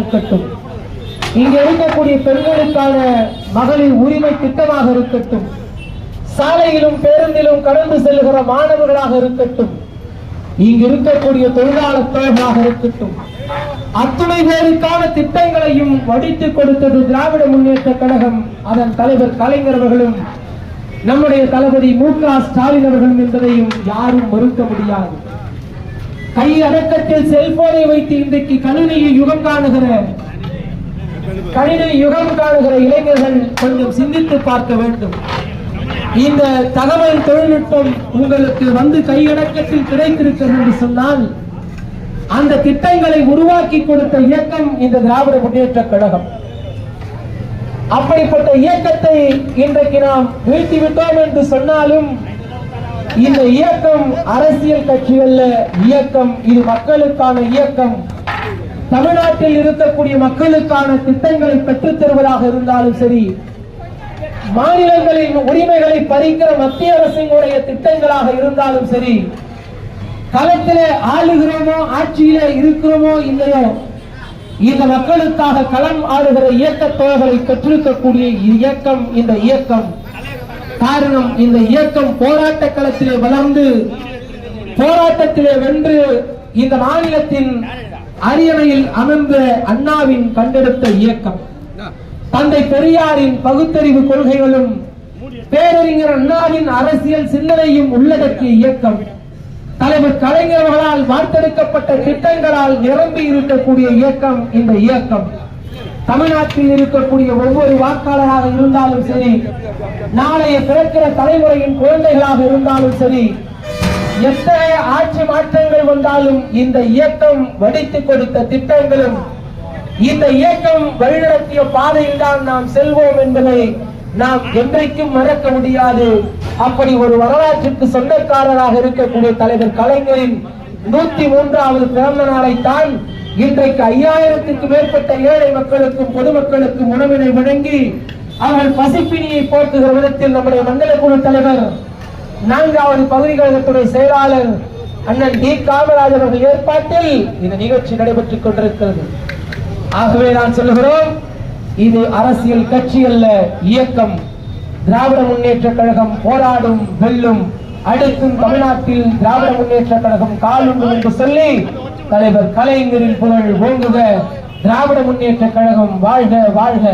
இருக்கட்டும், இங்க இருக்கக்கூடிய பெண்களுக்கான மகளிர் உரிமை திட்டமாக இருக்கட்டும், சாலையிலும் பேருந்திலும் கடந்து செல்லுகிற மாணவர்களாக இருக்கட்டும், இங்கு இருக்கக்கூடிய தொழிலாளர் தோழர்களாக இருக்கட்டும், அத்துணை பேருக்கான திட்டங்களையும் வடித்து கொடுத்தது திராவிட முன்னேற்ற கழகம். அதன் தலைவர் கலைஞர் அவர்களும் நம்முடைய தளபதி மு.க. ஸ்டாலின் அவர்களும் என்பதையும் யாரும் மறுக்க முடியாது. கை அடக்கத்தில் செல்போனை வைத்து இன்றைக்கு கணினி யுகம் காணுகிற இளைஞர்கள் கொஞ்சம் சிந்தித்து பார்க்க வேண்டும். இந்த தகவல் தொழில்நுட்பம் உங்களுக்கு வந்து கையடக்கத்தில் கிடைத்திருக்கிறது என்று சொன்னால், அந்த திட்டங்களை உருவாக்கி கொடுத்த இயக்கம் இந்த திராவிட முன்னேற்ற கழகம். அப்படிப்பட்ட இயக்கத்தை இன்றைக்கு நாம் வீழ்த்திவிட்டோம் என்று சொன்னாலும், இந்த இயக்கம் அரசியல் கட்சி அல்ல, இயக்கம் இது மக்களுக்கான இயக்கம். தமிழ்நாட்டில் இருக்கக்கூடிய மக்களுக்கான திட்டங்களை பெற்றுத் தருவதாக இருந்தாலும் சரி, மாநிலங்களின் உரிமைகளை பறிக்கிற மத்திய அரசினுடைய திட்டங்களாக இருந்தாலும் சரி, களத்திலே ஆளுகிறோமோ ஆட்சியிலே இருக்கிறோமோ இல்லையோ, இந்த மக்களுக்காக களம் ஆடுகிற இயக்க தோழர்களை பெற்றிருக்கக்கூடிய இயக்கம் இந்த இயக்கம். காரணம், இந்த இயக்கம் போராட்ட களத்திலே வளர்ந்து போராட்டத்திலே வென்று இந்த மாநிலத்தின் அரியணையில் அமர்ந்த அண்ணாவின் கண்டெடுத்த இயக்கம். தந்தை பெரியாரின் பகுத்தறிவு கொள்கைகளும் பேரறிஞர் அண்ணாவின் அரசியல் சிந்தனையும் உள்ளடக்கிய இயக்கம். தலைவர் கலைஞர்களால் வார்த்தெடுக்கப்பட்ட திட்டங்களால் நிரம்பி இருக்கக்கூடிய இயக்கம் இந்த இயக்கம். தமிழ்நாட்டில் இருக்கக்கூடிய ஒவ்வொரு வாக்காளராக இருந்தாலும் சரி, நாளைய பிறக்கிற தலைமுறையின் குழந்தைகளாக இருந்தாலும் சரி, எத்தகைய ஆட்சி மாற்றங்கள் வந்தாலும் இந்த இயக்கம் வடித்துக் கொடுத்த திட்டங்களும் இந்த இயக்கம் வழிநடத்திய பாதையில் தான் நாம் செல்வோம் என்பதை நாம் என்றைக்கும் மறக்க முடியாது. அப்படி ஒரு வரலாற்றுக்கு சொந்தக்காரராக இருக்கக்கூடிய தலைவர் கலைஞரின் 103வது பிறந்த நாளைத்தான் இன்றைக்கு 5000க்கு மேற்பட்ட ஏழை மக்களுக்கும் பொதுமக்களுக்கும் உணவினை வழங்கி அவர்கள் பசிப்பினியை போக்குகிற விதத்தில் நம்முடைய மண்டல குழு தலைவர் 4வது பகுதி கழகத்துடைய செயலாளர் அண்ணன் டி. காமராஜ் அவர்கள் ஏற்பாட்டில் இந்த நிகழ்ச்சி நடைபெற்றுக் கொண்டிருக்கிறது. ஆகவே நான் சொல்லுகிறோம், இது அரசியல் கட்சி அல்ல, இயக்கம். திராவிட முன்னேற்ற கழகம் போராடும், வெல்லும். அடுத்தும் தமிழ்நாட்டில் திராவிட முன்னேற்ற கழகம் காலுண்டும் என்று சொல்லி தலைவர் கலைஞரின் புகழ் ஓங்குக. திராவிட முன்னேற்ற கழகம் வாழ்க வாழ்க.